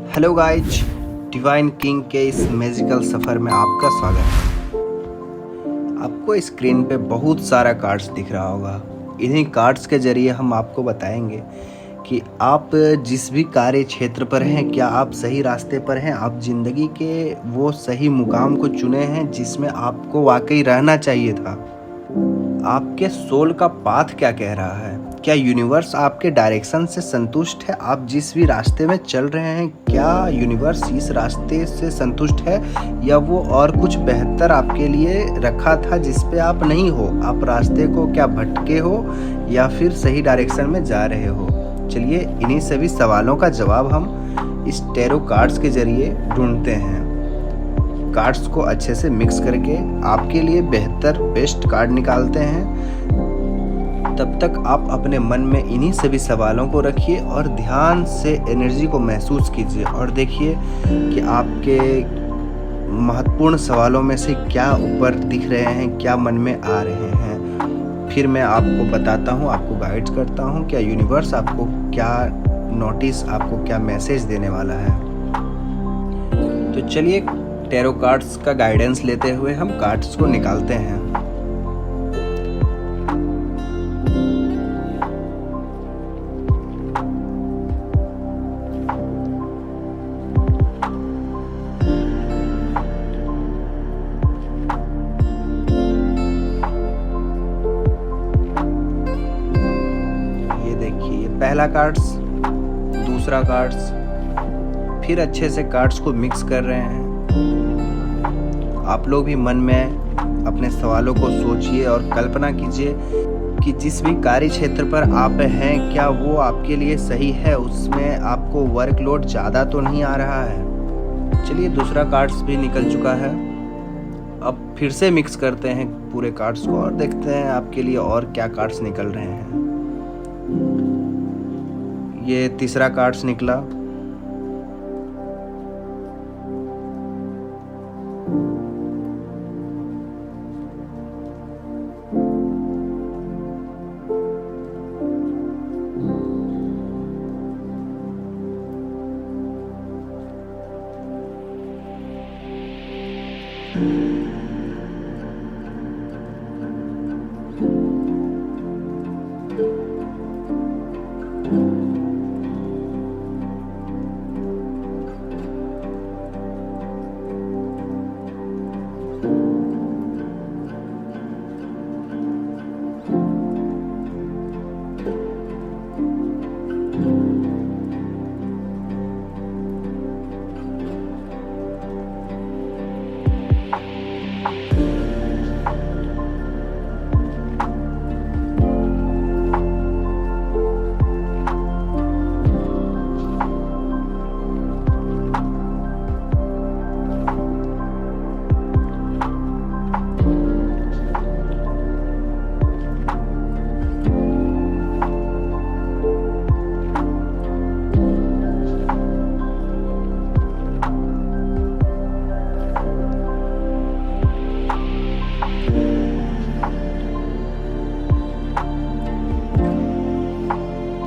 Hello guys, divine king के इस magical सफ़र में आपका स्वागत है। आपको स्क्रीन पे बहुत सारा कार्ड्स दिख रहा होगा। इन्हीं कार्ड्स के ज़रिए हम आपको बताएंगे कि आप जिस भी कार्य क्षेत्र पर हैं, क्या आप सही रास्ते पर हैं, आप ज़िंदगी के वो सही मुकाम को चुने हैं जिसमें आपको वाकई रहना चाहिए था। आपके सोल का पाथ क्या कह रहा है? क्या यूनिवर्स आपके डायरेक्शन से संतुष्ट है? आप जिस भी रास्ते में चल रहे हैं, क्या यूनिवर्स इस रास्ते से संतुष्ट है या वो और कुछ बेहतर आपके लिए रखा था जिस पे आप नहीं हो? आप रास्ते को क्या भटके हो या फिर सही डायरेक्शन में जा रहे हो? चलिए इन्हीं सभी सवालों का जवाब हम इस टैरो कार्ड्स के जरिए ढूंढते हैं। कार्ड्स को अच्छे से मिक्स करके आपके लिए बेस्ट कार्ड निकालते हैं। तब तक आप अपने मन में इन्हीं सभी सवालों को रखिए और ध्यान से एनर्जी को महसूस कीजिए और देखिए कि आपके महत्वपूर्ण सवालों में से क्या ऊपर दिख रहे हैं, क्या मन में आ रहे हैं। फिर मैं आपको बताता हूँ, आपको गाइड करता हूँ क्या यूनिवर्स आपको क्या नोटिस, आपको क्या मैसेज देने वाला है। तो चलिए टैरो कार्ड्स का गाइडेंस लेते हुए हम कार्ड्स को निकालते हैं। ये देखिए पहला कार्ड्स, दूसरा कार्ड्स, फिर अच्छे से कार्ड्स को मिक्स कर रहे हैं। आप लोग भी मन में अपने सवालों को सोचिए और कल्पना कीजिए कि जिस भी कार्य क्षेत्र पर आप हैं, क्या वो आपके लिए सही है, उसमें आपको वर्कलोड ज़्यादा तो नहीं आ रहा है। चलिए दूसरा कार्ड्स भी निकल चुका है। अब फिर से मिक्स करते हैं पूरे कार्ड्स को और देखते हैं आपके लिए और क्या कार्ड्स निकल रहे हैं। ये तीसरा कार्ड्स निकला।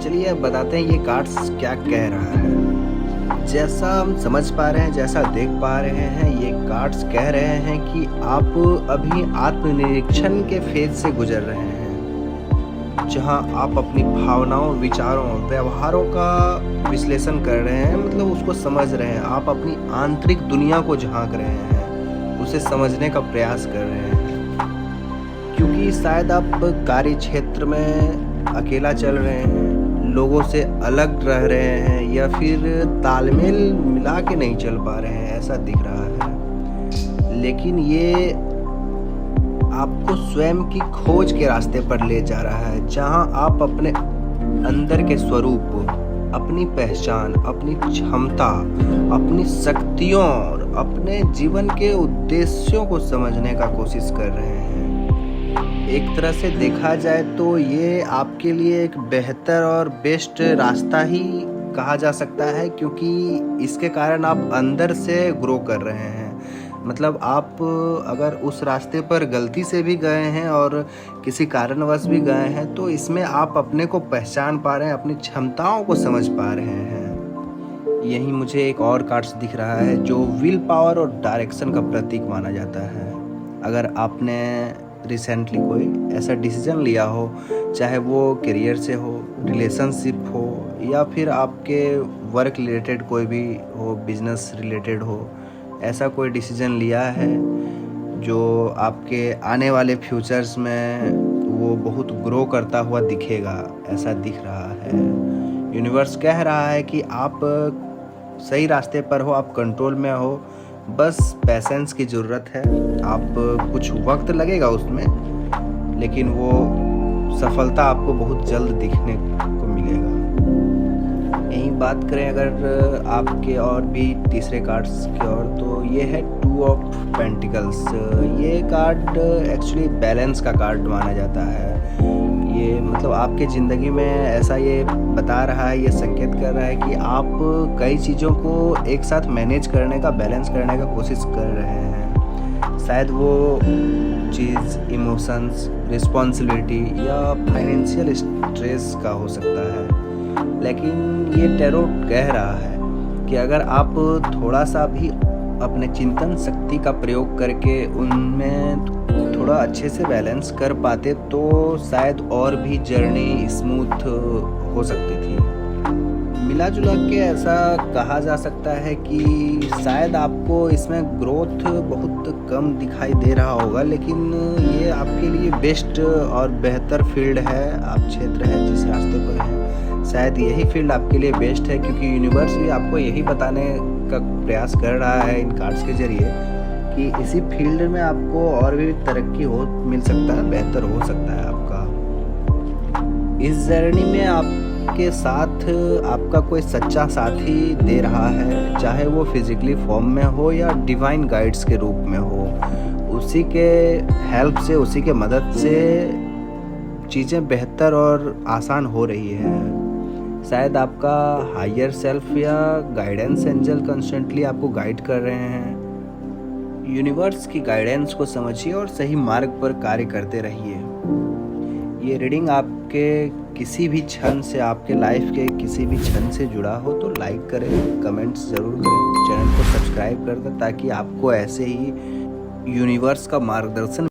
चलिए अब बताते हैं ये कार्ड्स क्या कह रहा है। जैसा हम समझ पा रहे हैं, जैसा देख पा रहे हैं, ये कार्ड्स कह रहे हैं कि आप अभी आत्मनिरीक्षण के फेज से गुजर रहे हैं, जहां आप अपनी भावनाओं, विचारों, व्यवहारों का विश्लेषण कर रहे हैं, मतलब उसको समझ रहे हैं। आप अपनी आंतरिक दुनिया को झांक रहे हैं, उसे समझने का प्रयास कर रहे हैं। क्योंकि शायद आप कार्य क्षेत्र में अकेला चल रहे हैं, लोगों से अलग रह रहे हैं या फिर तालमेल मिला के नहीं चल पा रहे हैं, ऐसा दिख रहा है। लेकिन ये आपको स्वयं की खोज के रास्ते पर ले जा रहा है, जहां आप अपने अंदर के स्वरूप, अपनी पहचान, अपनी क्षमता, अपनी शक्तियों और अपने जीवन के उद्देश्यों को समझने का कोशिश कर रहे हैं। एक तरह से देखा जाए तो ये आपके लिए एक बेहतर और बेस्ट रास्ता ही कहा जा सकता है, क्योंकि इसके कारण आप अंदर से ग्रो कर रहे हैं। मतलब आप अगर उस रास्ते पर गलती से भी गए हैं और किसी कारणवश भी गए हैं, तो इसमें आप अपने को पहचान पा रहे हैं, अपनी क्षमताओं को समझ पा रहे हैं। यहीं मुझे एक और कार्ड्स दिख रहा है जो विल पावर और डायरेक्शन का प्रतीक माना जाता है। अगर आपने रिसेंटली कोई ऐसा डिसीजन लिया हो, चाहे वो करियर से हो, रिलेशनशिप हो या फिर आपके वर्क रिलेटेड कोई भी हो, बिजनेस रिलेटेड हो, ऐसा कोई डिसीजन लिया है जो आपके आने वाले फ्यूचर्स में वो बहुत ग्रो करता हुआ दिखेगा, ऐसा दिख रहा है। यूनिवर्स कह रहा है कि आप सही रास्ते पर हो, आप कंट्रोल में हो, बस पैसेंस की ज़रूरत है। आप कुछ वक्त लगेगा उसमें, लेकिन वो सफलता आपको बहुत जल्द दिखने को मिलेगा। यहीं बात करें अगर आपके और भी तीसरे कार्ड्स की और, तो ये है 2 ऑफ पेंटिकल्स। ये कार्ड एक्चुअली बैलेंस का कार्ड माना जाता है। ये मतलब आपके ज़िंदगी में ऐसा ये बता रहा है, ये संकेत कर रहा है कि आप कई चीज़ों को एक साथ मैनेज करने का, बैलेंस करने का कोशिश कर रहे हैं। शायद वो चीज़ इमोशंस, रिस्पॉन्सिबिलिटी या फाइनेंशियल स्ट्रेस का हो सकता है। लेकिन ये टैरो कह रहा है कि अगर आप थोड़ा सा भी अपने चिंतन शक्ति का प्रयोग करके उनमें थोड़ा अच्छे से बैलेंस कर पाते तो शायद और भी जर्नी स्मूथ हो सकती थी। मिला जुला के ऐसा कहा जा सकता है कि शायद आपको इसमें ग्रोथ बहुत कम दिखाई दे रहा होगा, लेकिन ये आपके लिए बेस्ट और बेहतर फील्ड है, आप क्षेत्र है जिस रास्ते पर हैं, शायद यही फील्ड आपके लिए बेस्ट है, क्योंकि यूनिवर्स भी आपको यही बताने का प्रयास कर रहा है इन कार्ड्स के जरिए कि इसी फील्ड में आपको और भी तरक्की हो मिल सकता है, बेहतर हो सकता है आपका। इस जर्नी में आपके साथ आपका कोई सच्चा साथी दे रहा है, चाहे वो फिजिकली फॉर्म में हो या डिवाइन गाइड्स के रूप में हो। उसी के हेल्प से, उसी के मदद से चीज़ें बेहतर और आसान हो रही है। शायद आपका हायर सेल्फ या गाइडेंस एंजल कंस्टेंटली आपको गाइड कर रहे हैं। यूनिवर्स की गाइडेंस को समझिए और सही मार्ग पर कार्य करते रहिए। ये रीडिंग आपके किसी भी क्षण से, आपके लाइफ के किसी भी क्षण से जुड़ा हो तो लाइक करें, कमेंट्स ज़रूर करें, चैनल को सब्सक्राइब कर दें ताकि आपको ऐसे ही यूनिवर्स का मार्गदर्शन